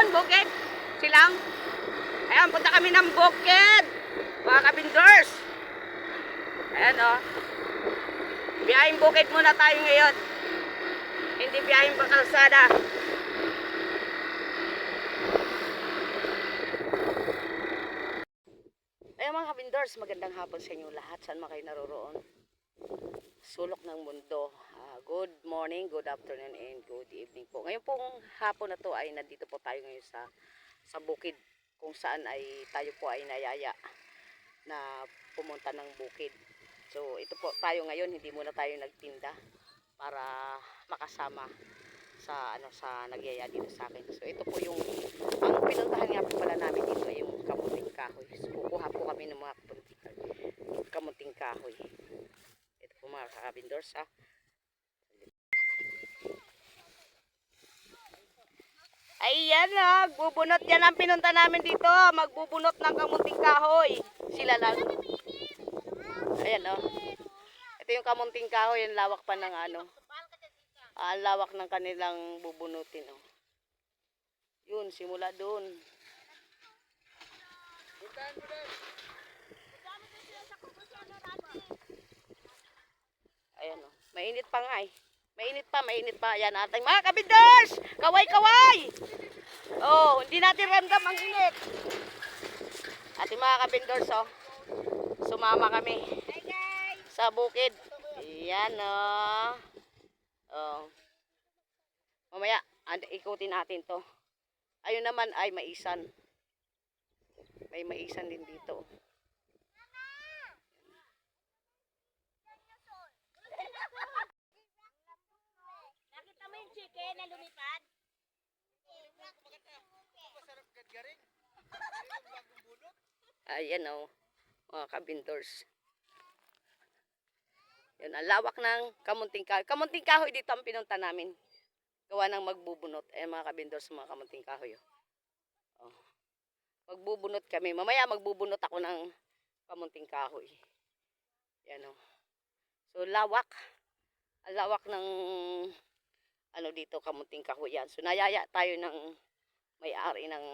ng bukid. Silang. Ayan, punta kami ng bukid. Mga kabindors. Ayan o. Biyahing bukid muna tayo ngayon. Hindi biyahing kalsada. Ayan mga kabindors, magandang hapon sa inyo lahat. Saan man kayo naroroon? Sulok ng mundo. Good morning, good afternoon, and good evening po. Ngayon pong hapon na to ay nandito po tayo ngayon sa bukid, kung saan ay tayo po ay nayaya na pumunta ng bukid. So ito po tayo ngayon, hindi muna tayo nagtinda para makasama sa nagyaya dito sa akin. So ito po yung ang pinuntahan nga po pala namin dito ay yung kamuting kahoy. So kukuha po kami ng mga kamuting kahoy. Ito po mga kabindors ha. Ayan na, magbubunot yan ang pinunta namin dito. Magbubunot ng kamunting kahoy. Sila lang. Ayan o. Ito yung kamunting kahoy, yung lawak pa ng ano. Lawak ng kanilang bubunutin o. Yun, simula doon. Ayan o. Mainit pa nga eh. Mainit pa. Ayan ating mga kabindors! Kaway! Oh, hindi natin ramdam ang init. Ating mga kabindors oh. Sumama kami sa bukid. Ayan oh. Oh. Mamaya, ikutin natin to. Ayun naman ay maisan. May maisan din dito. Nakita mo yung chicken na lumipad? Ayan o, mga kabindors. Yan, ang lawak ng kamunting kahoy. Kamunting kahoy dito ang pinunta namin. Gawa ng magbubunot. Ayan mga kabindors, mga kamunting kahoy. Oh. Magbubunot kami. Mamaya magbubunot ako ng kamunting kahoy. Yan o. So lawak. Ang lawak ng ano dito, kamunting kahoy yan. So nayaya tayo ng may-ari ng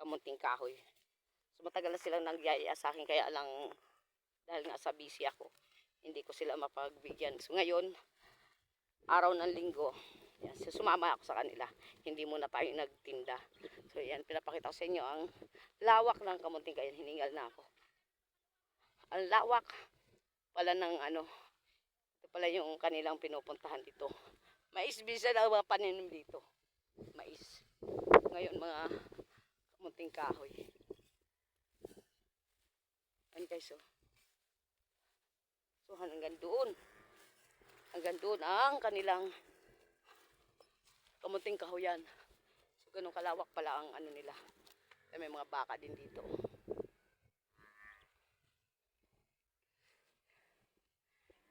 kamunting kahoy. So matagal na silang nagyaya sa akin, kaya lang dahil nga sa busy ako, hindi ko sila mapagbigyan. So ngayon, araw ng linggo, yan, so sumama ako sa kanila. Hindi muna tayo nagtinda. So yan, pinapakita ko sa inyo ang lawak ng kamunting kahoy. Hiningal na ako. Ang lawak pala ng ano, ito pala yung kanilang pinupuntahan dito. Mais, bisa na mga paninom dito. Mais. Ngayon mga kamunting kahoy. Ayan guys oh. So hanggang doon. Hanggang doon ang kanilang kamunting kahoyan. So ganun kalawak pala ang ano nila. May mga baka din dito.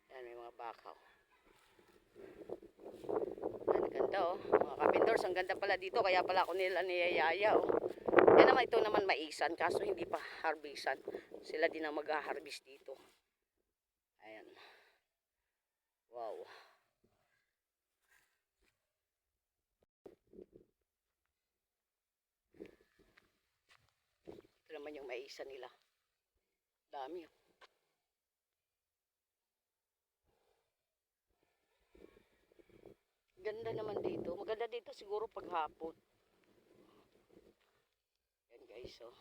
Ayan, may mga baka oh. Ang ganda oh. Mga kabindors, ang ganda pala dito. Kaya pala ako nila niyayaya oh. Yan naman, ito naman maisan. Kaso hindi pa harbisan. Sila din ang mag-harvest dito. Ayan. Wow. Ito naman yung maisan nila. Dami oh. Ganda naman dito. Maganda dito siguro paghapon. Ayan guys oh.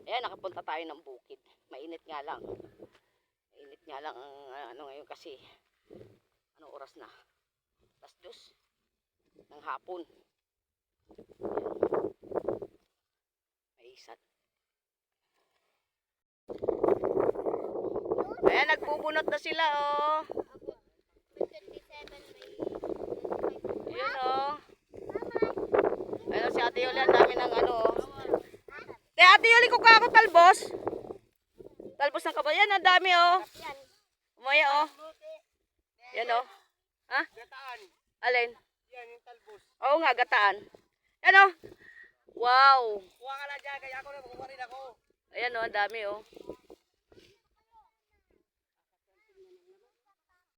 Ayan, nakapunta tayo ng bukid. Mainit nga lang. Mainit nga lang ang ano ngayon kasi anong oras na? 2:00 ng hapon. Maisan. Ayan, nagbubunot na sila oh. Ayan oh. Ayan si Ate Yoli, ang dami ng ano oh. Ate Yoli, ko ako talbos. Talbos ng kabay. Yan, ang dami oh. Umaya oh. Yan oh. Ha? Gataan. Alin? Yan yung talbos. Oo nga, gataan. Yan oh. Wow. Kuha ka na dyan, kaya ako na kukuha rin ako. Ayan oh, ang dami oh.